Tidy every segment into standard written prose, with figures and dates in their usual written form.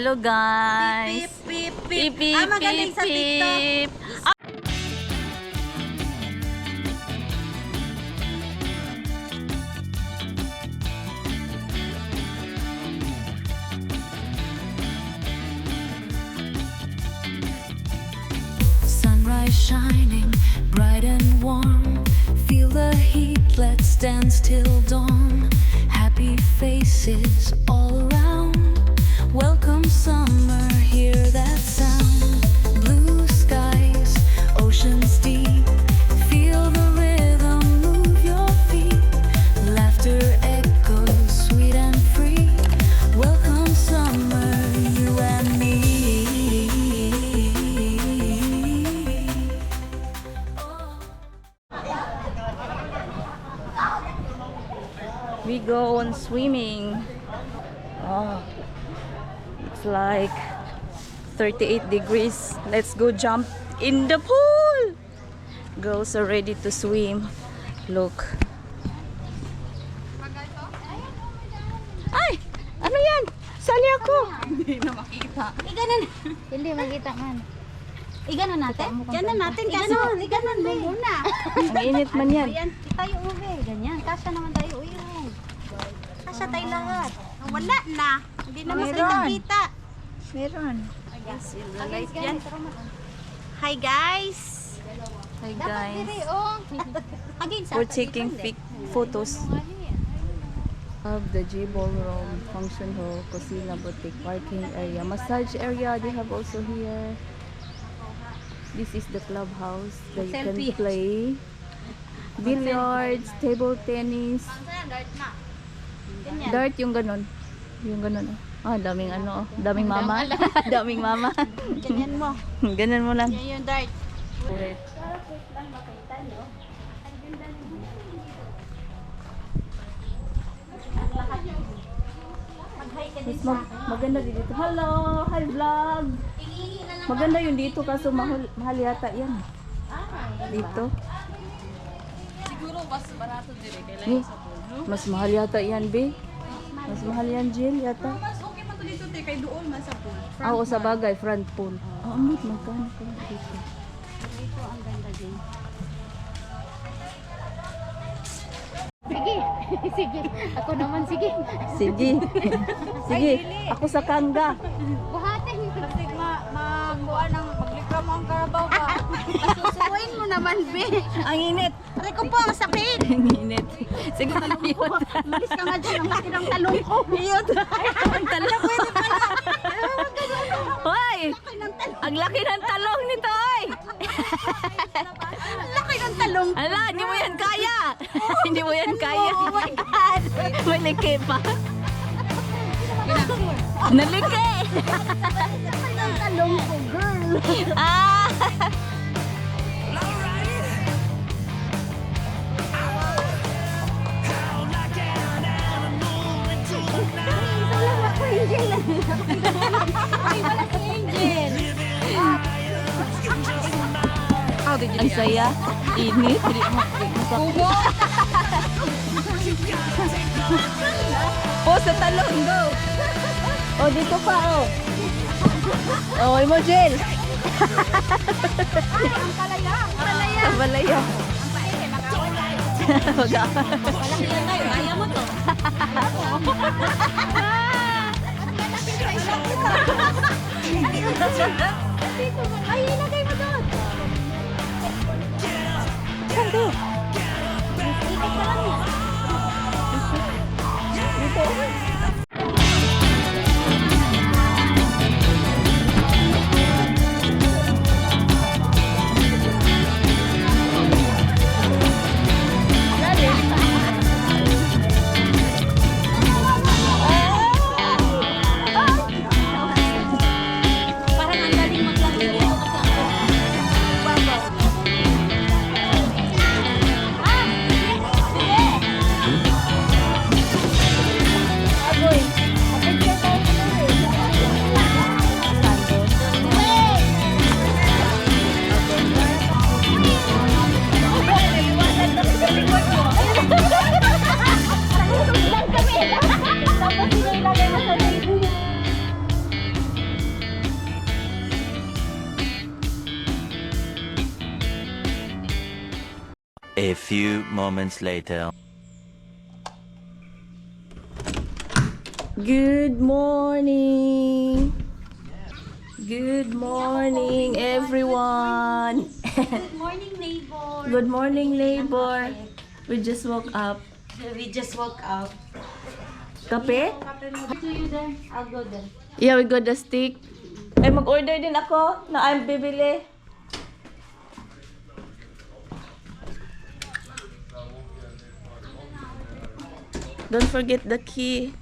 Hello guys. Pip, pip, Pip, pip. pip, Magaling sa pip, TikTok. pip. Sunrise shining bright and warm. Feel the heat, let's dance till dawn. Happy faces all around. Welcome summer, hear that sound. Blue skies, oceans deep. Feel the rhythm, move your feet. Laughter echoes sweet and free. Welcome summer, you and me. We go on swimming. Oh, it's like 38 degrees. Let's go jump in the pool. Girls are ready to swim. Look. Ay! Ano yan? Sali ako. Hindi na makita. Iganon. Hindi makita man. Iganon natin. Ganon natin. Ganon mo muna. Ang init man yan. Ayan, tayo uwi. Ganyan. Kasya naman tayo uwi. Kasya tayo lahat. Wala na. Hindi na Meron. makita. Meron. Light yan. Hi guys. Hi guys. Again, We're taking photos of the G Ballroom, function hall, kusina, boutique, parking area, massage area. They have also here. This is the clubhouse that you can Selfie. play billiards, table tennis, dart yung ganon. Yung ganon. Ah, daming ano, daming mama. Daming mama. Ganyan mo. Ganon mo lang. Yan yung dart. Mas maganda din dito. Hello! Hi vlog! Maganda yun dito kaso mahal yata yan. Dito. Siguro mas barato din eh. Kailangan sa pool. Mas mahal yata yan, be. Mas mahal yan, Jill, yata. Mas okay man to dito te. Kay doon man sa pool. Ah, oo, sa bagay, front pool. Ah, amot, magkano ko dito. Dito ang ganda din. Sige. Sige. Ako naman sige. Sige. Sige, ako sa kangga. Buhatin. Kasi mabuan ng maglikra mo ang karabaw ba? Pasusuin mo naman, be. Ang init. Aray ko po, ang sakit. Ang init. Sige, ayun. Malis ka nga dyan. Ang laki ng talong ko. Iyot. Ang talong. Hoy! Ang laki ng talong nito, oy! Ang laki ng talong. Ala, hindi mo yan kaya. Hindi mo yan kaya. Oh my God. May liki pa. Naliki! Ang laki ng talong ko, girl. Ah! Ang saya. Init. Hindi mo Oh, sa talong. Go! Oh, dito pa, oh. Oh, Imogel. Ang palaya. Palaya. Balaya. Ang paike, mag-away tayo. Wag- Walang ilan tayo. Ayaw mo to. Ay, ilagay mo doon. Sando. Ikot ka lang yan. Parang ang galing maglaro dito kasi ako. Babaw. A few moments later. Good morning. Good morning, everyone. Good morning, neighbor. Good morning, labor. We just woke up. We just woke up. Kape? To you there. I'll go there. Yeah, we got the stick. Ay, mag-order din ako na I'm bibili. Don't forget the key.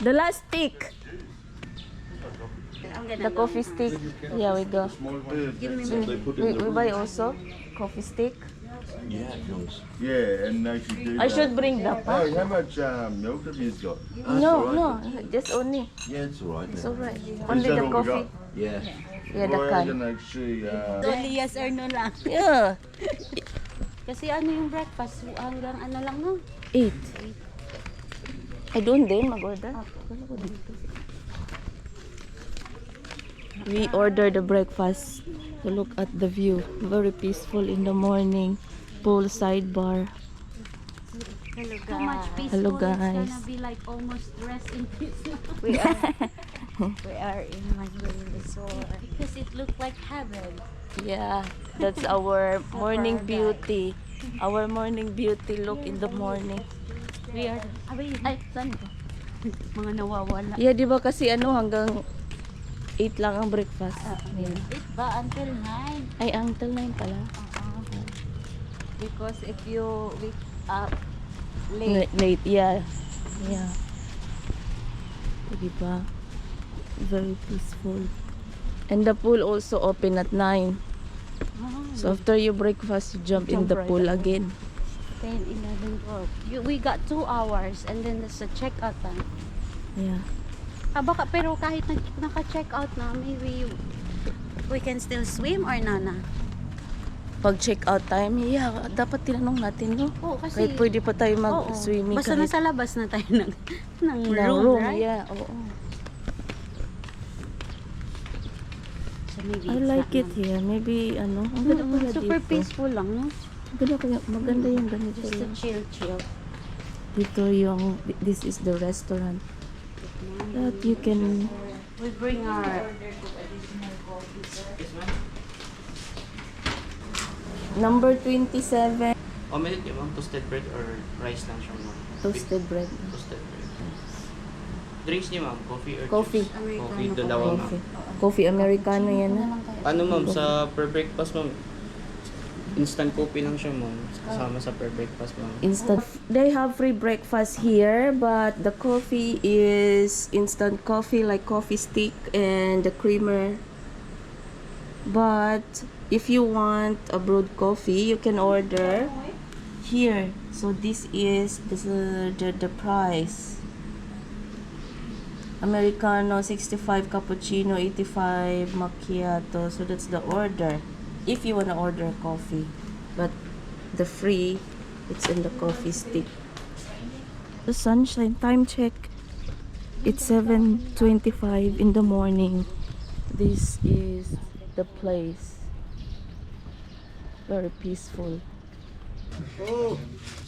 The last stick. The coffee stick. Yeah, we go. We buy also coffee stick. Yeah, and I should do I should bring the Oh, pack. how much milk have you got? No, just only. Yeah, it's alright. It's alright. Only that the all we coffee. Yeah. Yeah, the Well, I'm can. gonna actually, Only yes or no lang. Yeah. Kasi ano yung breakfast? Hanggang ano lang no? 8. Ay, doon din mag-order. We ordered the breakfast to look at the view. Very peaceful in the morning. Poolside bar. Hello guys. Too much peaceful. Hello, It's guys. gonna be like almost rest in peace now. We are in Mandarin Resort. Because it looked like heaven. Yeah, that's our morning beauty. Our morning beauty look in the morning. We are, Ay, saan ba? mga nawawala. Yeah, di ba kasi hanggang 8 lang ang breakfast. Yeah. It ba until 9? Ay, until 9 pala. Because if you wake up late, Late, yeah. Yeah. Di ba? Very peaceful. And the pool also open at 9. So after you breakfast, you jump in the pool again. 10, 11, 12. We got 2 hours and then there's a check-out time. Yeah. Baka pero kahit naka-check out na, maybe we can still swim or nana? Pag check out time, yeah, dapat tinanong natin, no? Oo, kasi Kahit pwede pa tayo oo. mag-swimming. Basta kahit nasa labas na tayo ng ng room, right? yeah, oo. So maybe I it's like not it here. Maybe, ang ganda pala super dito. peaceful lang, no? Maganda yung ganito Just to lang. chill. Dito yung, this is the restaurant. That you can, We bring our number 27, Omelette niyo ma'am, toasted bread or rice lang siya ma'am? toasted bread. Toasted bread. Drinks niyo ma'am, coffee or Coffee. juice? Coffee, dalawa ma'am. Coffee. Coffee Americano yan, ha? Ano ma'am, sa per breakfast ma'am, instant coffee lang siya ma'am, kasama sa per breakfast ma'am. Instant. They have free breakfast here, but the coffee is instant coffee, like coffee stick and the creamer. But if you want a brewed coffee, you can order here. So this is the price. Americano 65, cappuccino 85, macchiato. So that's the order. If you wanna order coffee, but the free, it's in the coffee stick. The sunshine, time check. It's 7:25 in the morning. This is the place. Very peaceful.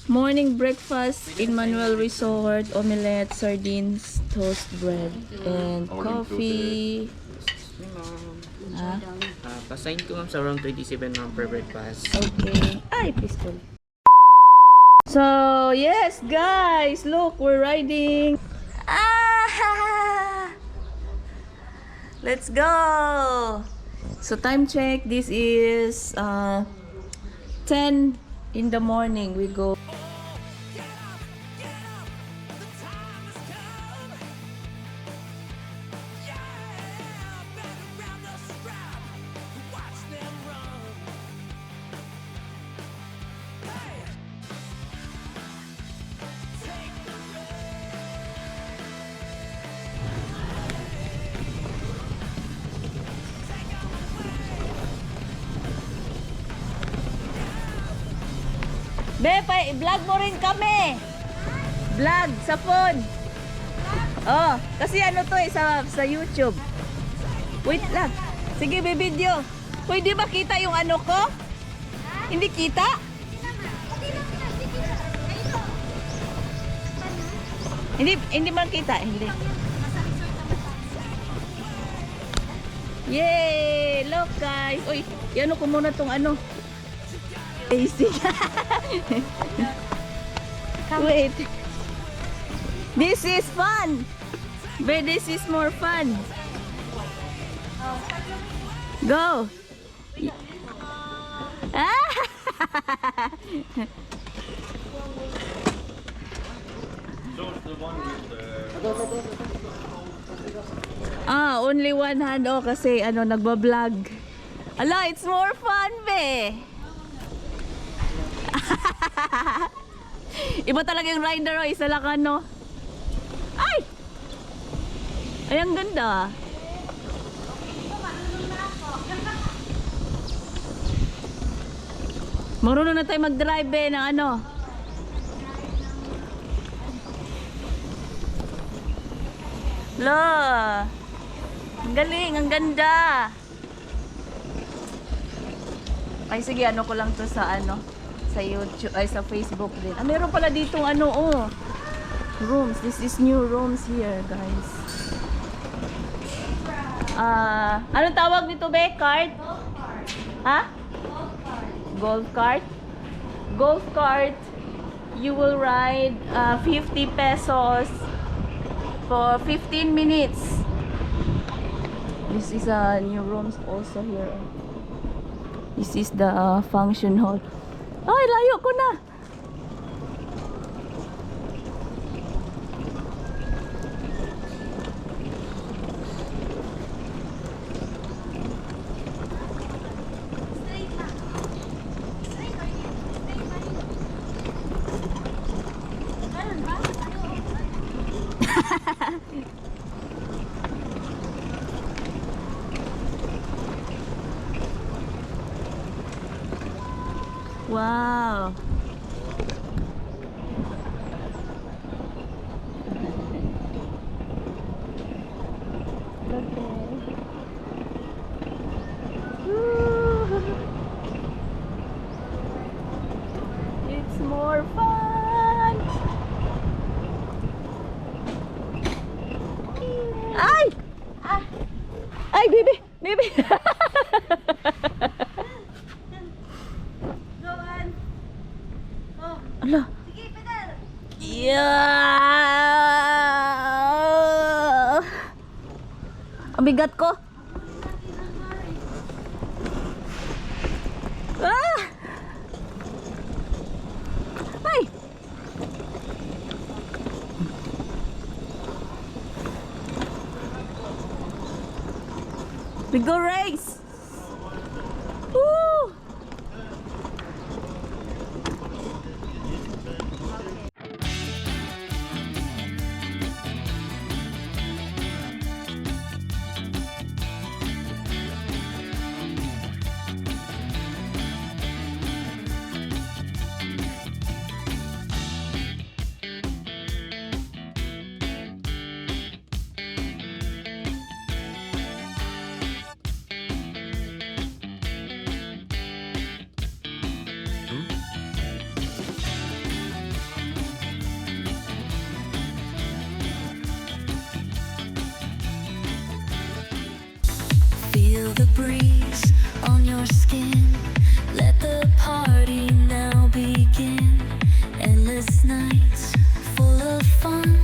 Morning breakfast in Manuel Resort, omelette, sardines, toast bread, and coffee. Ah, Pasign ko ma'am sa around 27 ma'am per breakfast. okay. Ay, peaceful. So, yes, guys, look, we're riding. Ah! Let's go. So, time check. This is 10 in the morning. We go. Be, vlog mo rin kami. Vlog sa phone. Oh, kasi ano to sa YouTube. Wait lang. Sige, be video. Pwede ba kita yung ano ko? Hindi kita? Hindi man kita, hindi. Yay! Look guys! Uy, yan ko muna tong ano. Basic. Wait. This is fun. But this is more fun. Go. Only one hand kasi nagba-vlog. Ala, it's more fun, be. Iba talaga yung rider, isa lang Ay! Ay, ang ganda. Marunong na tayo mag-drive ng La! Ang galing, ang ganda. Ay sige, ko lang to sa sa YouTube ay sa Facebook din. Meron pala ditong rooms. This is new rooms here, guys. Anong tawag nito, be? Cart? Ha? Golf cart. Golf cart. You will ride 50 pesos for 15 minutes. This is new rooms also here. This is the function hall. Ay, layo ko na. Wow. It's more fun. Ay! Ay, baby, baby. Ala. Yeah. Ang bigat ko. Ah! Ay! We go race. Woo! Feel the breeze on your skin. Let the party now begin. Endless nights full of fun.